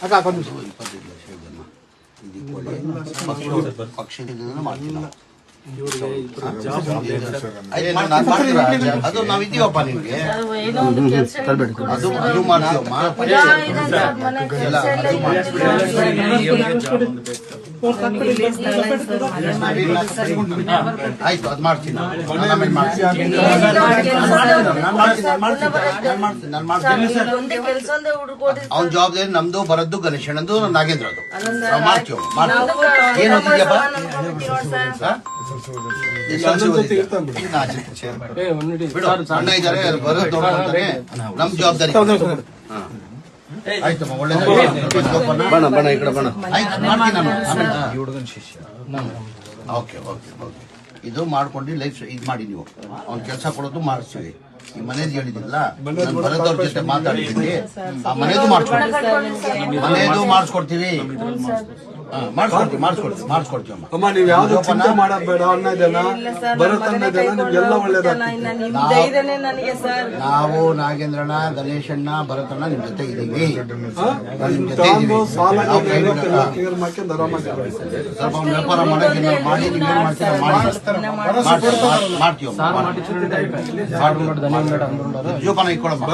ಅಕ್ಕ 25 ಲಕ್ಷ ಪಕ್ಷದಿಂದ ಮಾಡ್ತೀವಿ ನಾವು. ಅದು ನಾವಿದ್ದೀವಪ್ಪ ನಿಮ್ಗೆ ಅದು ಮಾಡ್ತೀವಮ್ಮ. ಆಯ್ತು ಅದು ಮಾಡ್ತೀನಿ ಅವ್ನ ಜವಾಬ್ದಾರಿ ನಮ್ದು ಬರದ್ದು ಗಣೇಶಣ್ಣಂದು ನಾಗೇಂದ್ರದು ಮಾಡ್ತೀವಿ. ಏನು ಓದಿದ್ಯಪ್ಪ? ಅಣ್ಣ ಇದ್ದಾರೆ ಬರೋದು ನೋಡ್ಕೊಂತಾನೆ ನಮ್ ಜವಾಬ್ದಾರಿ. ಆಯ್ತಮ್ಮ ಒಳ್ಳೇದು ಬಣ ಬಣ ಈ ಕಡೆ ಬಣ ಆಯ್ತು ಮಾಡ್ತೀನಿ ನಾನು. ಓಕೆ ಓಕೆ ಓಕೆ ಇದು ಮಾಡ್ಕೊಂಡು ಲೈಫ್ ಇದು ಮಾಡಿ ನೀವು ಅವ್ನ ಕೆಲಸ ಕೊಡೋದು ಮಾಡಿಸ್ತೀವಿ. ಈ ಮನೇದು ಹೇಳಿದಿಲ್ಲ ನಾನು ಬರೋದವ್ರ ಜೊತೆ ಮಾತಾಡ್ತೀನಿ. ಆ ಮನೇದು ಮಾಡಿಸ್ಕೊಡ್ತೀವಿ. ಮಾಡಿಸ್ಕೊಡ್ತೀವಿ ಅಮ್ಮ. ನೀವು ಯಾವ್ದು ಚಿಂತೆ ಮಾಡೋದ್ ಬೇಡ. ಅನ್ನೋದನ್ನ ಬರುತ್ತನ್ನೋದೆಲ್ಲ ನಿಮ್ಗೆಲ್ಲ ಒಳ್ಳೇದಾಗ್ತದೆ. ನಾವು ನಾಗೇಂದ್ರಣ್ಣ, ಗಣೇಶಣ್ಣ, ಭರತಣ್ಣ ನಿಮ್ ಜೊತೆ ಇದೀವಿ. ಸಾಲ ಸ್ವಲ್ಪ ವ್ಯಾಪಾರ ಮಾಡಕ್ಕೆ ಮಾಡಿ ನೀವೇನ್ ಮಾಡ್ತೀರ ಮಾಡ್ತೀವಿ. ಜೋಪಾನ ಇಟ್ಕೊಳಮ್ಮ.